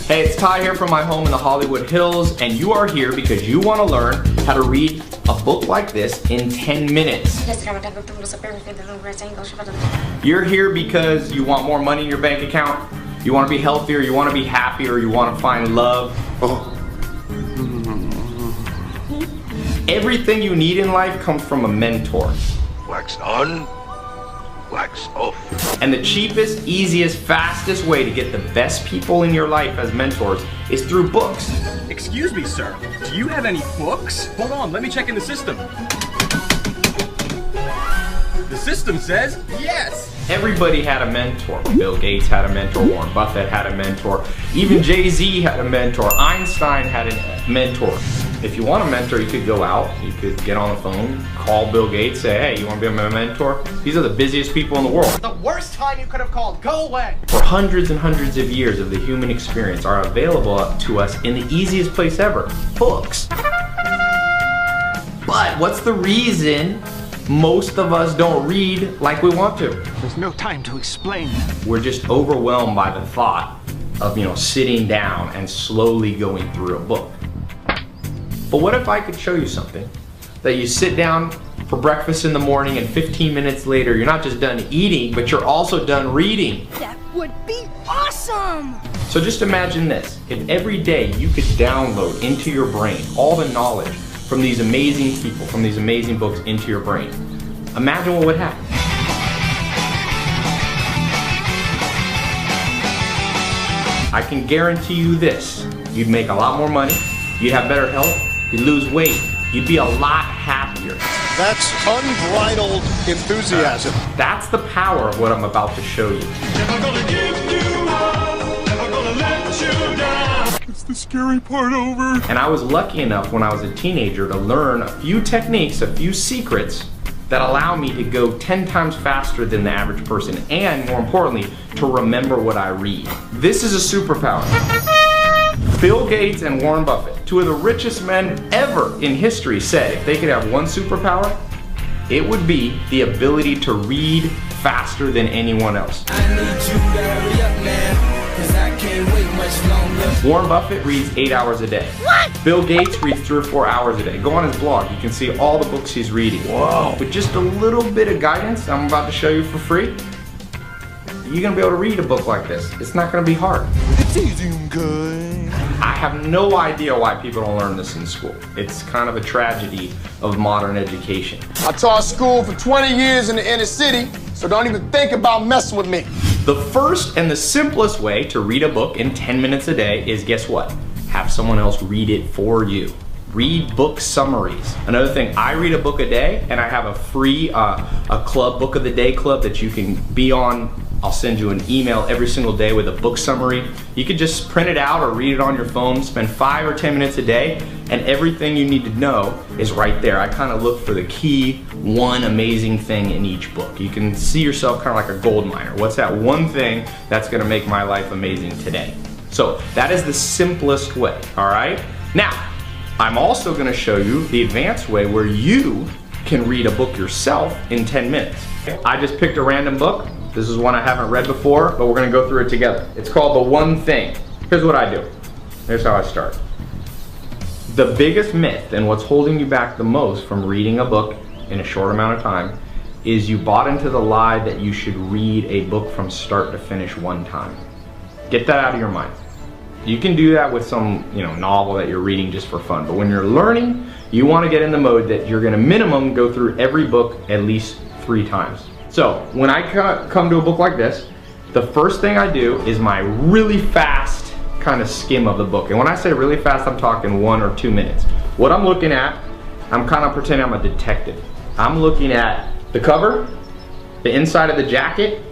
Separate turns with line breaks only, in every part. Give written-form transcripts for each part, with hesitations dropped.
Hey, it's Ty here from my home in the Hollywood Hills, and you are here because you want to learn how to read a book like this in 10 minutes. You're here because you want more money in your bank account, you want to be healthier, you want to be happier, you want to find love. Everything you need in life comes from a mentor.
Wax on, wax off.
And the cheapest, easiest, fastest way to get the best people in your life as mentors is through books.
Excuse me, sir. Do you have any books? Hold on, let me check in the system. The system says yes.
Everybody had a mentor. Bill Gates had a mentor, Warren Buffett had a mentor, even Jay-Z had a mentor, Einstein had a mentor. If you want a mentor, you could go out, you could get on the phone, call Bill Gates, say, hey, you want to be my mentor? These are the busiest people in the world.
The worst time you could have called, go away.
For hundreds and hundreds of years of the human experience are available to us in the easiest place ever, books. But what's the reason most of us don't read like we want to?
There's no time to explain.
We're just overwhelmed by the thought of, sitting down and slowly going through a book. But what if I could show you something that you sit down for breakfast in the morning and 15 minutes later you're not just done eating, but you're also done reading?
That would be awesome!
So just imagine this. If every day you could download into your brain all the knowledge from these amazing people, from these amazing books into your brain, imagine what would happen. I can guarantee you this. You'd make a lot more money, you'd have better health, you'd lose weight, you'd be a lot happier.
That's unbridled enthusiasm.
That's the power of what I'm about to show you.
Never gonna give you up, never gonna let you down.
It's the scary part over.
And I was lucky enough when I was a teenager to learn a few techniques, a few secrets that allow me to go 10 times faster than the average person, and more importantly, to remember what I read. This is a superpower. Bill Gates and Warren Buffett, two of the richest men ever in history, said if they could have one superpower, it would be the ability to read faster than anyone else.
I need you to hurry up now, 'cause I can't wait much longer.
Warren Buffett reads 8 hours a day.
What?
Bill Gates reads 3 or 4 hours a day. Go on his blog, you can see all the books he's reading.
Whoa.
With just a little bit of guidance I'm about to show you for free, you're gonna be able to read a book like this. It's not gonna be hard.
It's easy and good.
I have no idea why people don't learn this in school. It's kind of a tragedy of modern education.
I taught school for 20 years in the inner city, so don't even think about messing with me.
The first and the simplest way to read a book in 10 minutes a day is, guess what? Have someone else read it for you. Read book summaries. Another thing, I read a book a day, and I have a free a club, book of the day club that you can be on. I'll send you an email every single day with a book summary. You could just print it out or read it on your phone, spend 5 or 10 minutes a day, and everything you need to know is right there. I kind of look for the key, one amazing thing in each book. You can see yourself kind of like a gold miner. What's that one thing that's gonna make my life amazing today? So that is the simplest way, all right? Now, I'm also gonna show you the advanced way where you can read a book yourself in 10 minutes. I just picked a random book. This is one I haven't read before, but we're gonna go through it together. It's called The One Thing. Here's what I do. Here's how I start. The biggest myth and what's holding you back the most from reading a book in a short amount of time is you bought into the lie that you should read a book from start to finish one time. Get that out of your mind. You can do that with some novel that you're reading just for fun, but when you're learning, you want to get in the mode that you're gonna minimum go through every book at least 3 times. So when I come to a book like this, the first thing I do is my really fast kind of skim of the book. And when I say really fast, I'm talking 1 or 2 minutes. What I'm looking at, I'm kind of pretending I'm a detective. I'm looking at the cover, the inside of the jacket,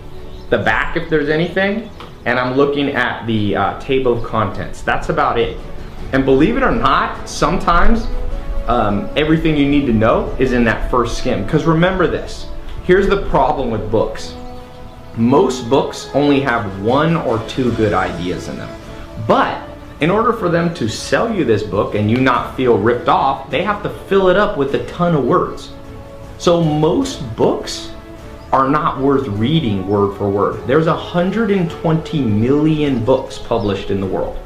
the back if there's anything, and I'm looking at the table of contents. That's about it. And believe it or not, sometimes everything you need to know is in that first skim. Because remember this, here's the problem with books. Most books only have 1 or 2 good ideas in them. But in order for them to sell you this book and you not feel ripped off, they have to fill it up with a ton of words. So most books are not worth reading word for word. There's 120 million books published in the world.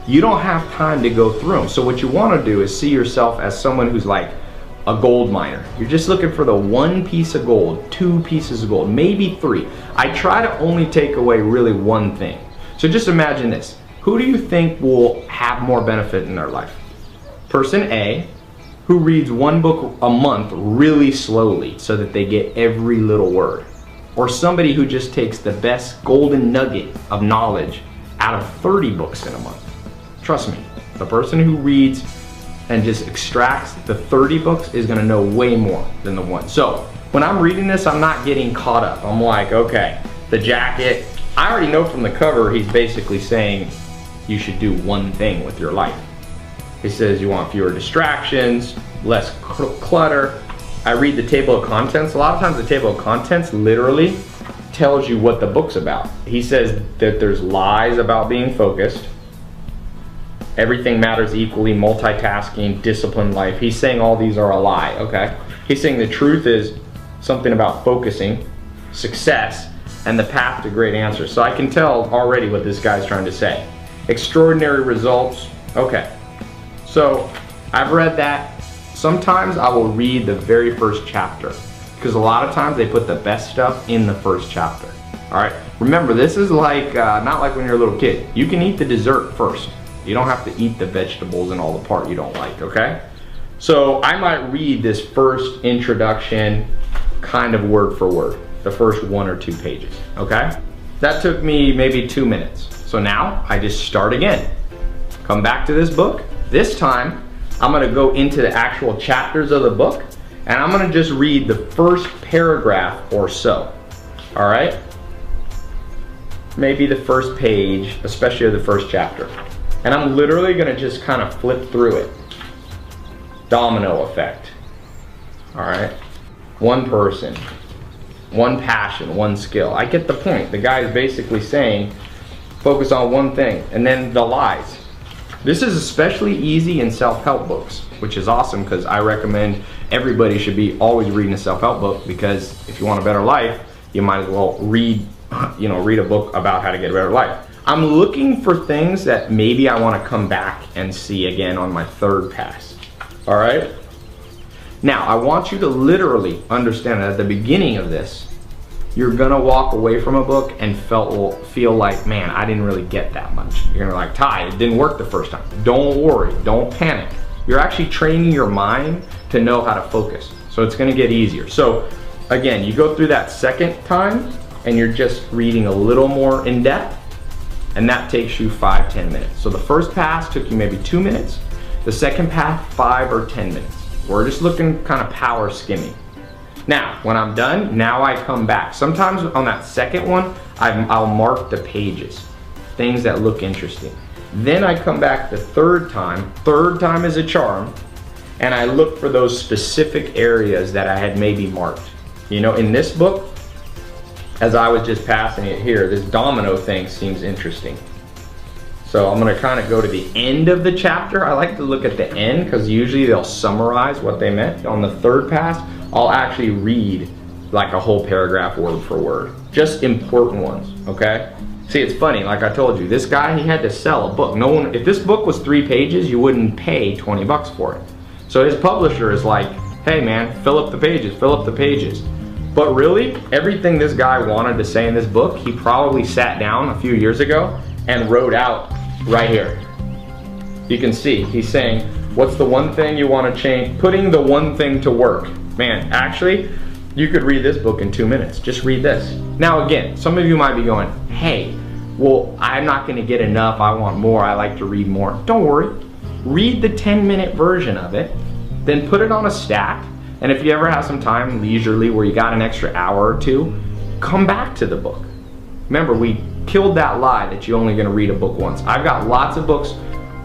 you don't have time to go through them. So what you want to do is see yourself as someone who's like a gold miner. You're just looking for the one piece of gold, 2 pieces of gold, maybe 3. I try to only take away really one thing. So just imagine this. Who do you think will have more benefit in their life? Person A, who reads 1 book a month really slowly so that they get every little word. Or somebody who just takes the best golden nugget of knowledge out of 30 books in a month. Trust me, the person who reads and just extracts the 30 books is gonna know way more than the one. So when I'm reading this, I'm not getting caught up. I'm like, okay, the jacket, I already know from the cover, he's basically saying you should do one thing with your life. He says you want fewer distractions, less clutter. I read the table of contents. A lot of times the table of contents literally tells you what the book's about. He says that there's lies about being focused, everything matters equally, multitasking, disciplined life. He's saying all these are a lie, okay? He's saying the truth is something about focusing, success, and the path to great answers. So I can tell already what this guy's trying to say. Extraordinary results, okay. So I've read that. Sometimes I will read the very first chapter because a lot of times they put the best stuff in the first chapter. All right, remember this is like, not like when you're a little kid. You can eat the dessert first. You don't have to eat the vegetables and all the part you don't like, okay? So I might read this first introduction kind of word for word, the first 1 or 2 pages, okay? That took me maybe 2 minutes. So now I just start again. Come back to this book. This time I'm gonna go into the actual chapters of the book and I'm gonna just read the first paragraph or so, all right? Maybe the first page, especially the first chapter. And I'm literally gonna just kind of flip through it. Domino effect, all right? One person, one passion, one skill. I get the point. The guy is basically saying, focus on one thing, and then the lies. This is especially easy in self-help books, which is awesome because I recommend everybody should be always reading a self-help book because if you want a better life, you might as well read a book about how to get a better life. I'm looking for things that maybe I want to come back and see again on my 3rd pass, all right? Now, I want you to literally understand that at the beginning of this, you're gonna walk away from a book and feel like, man, I didn't really get that much. You're gonna be like, Ty, it didn't work the first time. Don't worry, don't panic. You're actually training your mind to know how to focus. So it's gonna get easier. So again, you go through that second time and you're just reading a little more in depth and that takes you 5-10 minutes. So the first pass took you maybe 2 minutes. The second pass, 5 or 10 minutes. We're just looking kind of power skimming. Now, when I'm done, now I come back. Sometimes on that second one, I'll mark the pages, things that look interesting. Then I come back the 3rd time. 3rd time is a charm, and I look for those specific areas that I had maybe marked. You know, in this book, as I was just passing it here, this domino thing seems interesting. So I'm gonna kind of go to the end of the chapter. I like to look at the end because usually they'll summarize what they meant. On the 3rd pass, I'll actually read like a whole paragraph word for word. Just important ones, okay? See, it's funny, like I told you, this guy, he had to sell a book. No one, if this book was 3 pages, you wouldn't pay 20 bucks for it. So his publisher is like, hey man, fill up the pages, fill up the pages. But really, everything this guy wanted to say in this book, he probably sat down a few years ago and wrote out right here. You can see, he's saying, what's the one thing you want to change? Putting the one thing to work. Man, actually, you could read this book in 2 minutes. Just read this. Now again, some of you might be going, hey, well, I'm not gonna get enough, I want more, I like to read more. Don't worry, read the 10-minute version of it, then put it on a stack, and if you ever have some time leisurely where you got an extra hour or 2, come back to the book. Remember, we killed that lie that you're only gonna read a book once. I've got lots of books,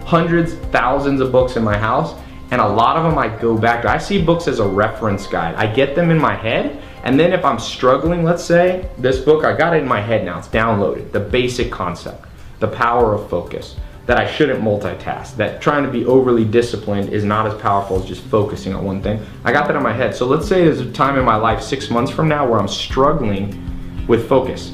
hundreds, thousands of books in my house, and a lot of them I go back to. I see books as a reference guide. I get them in my head, and then if I'm struggling, let's say, this book, I got it in my head now, it's downloaded, the basic concept, the power of focus, that I shouldn't multitask, that trying to be overly disciplined is not as powerful as just focusing on one thing. I got that in my head. So let's say there's a time in my life 6 months from now where I'm struggling with focus.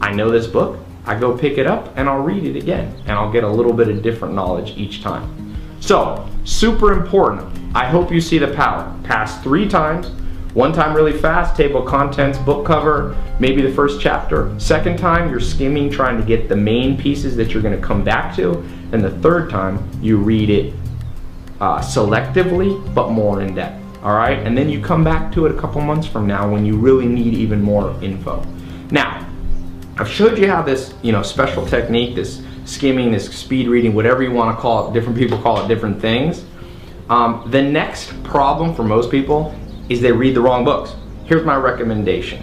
I know this book, I go pick it up and I'll read it again, and I'll get a little bit of different knowledge each time. So, super important. I hope you see the power. Pass 3 times. 1 time really fast, table of contents, book cover, maybe the first chapter. 2nd time, you're skimming, trying to get the main pieces that you're gonna come back to. And the 3rd time, you read it selectively, but more in depth, all right? And then you come back to it a couple months from now when you really need even more info. Now, I've showed you how this, special technique, this skimming, this speed reading, whatever you want to call it, different people call it different things. The next problem for most people is they read the wrong books. Here's my recommendation.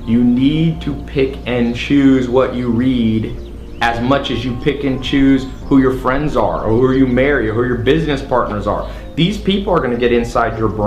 You need to pick and choose what you read as much as you pick and choose who your friends are, or who you marry, or who your business partners are. These people are going to get inside your brain.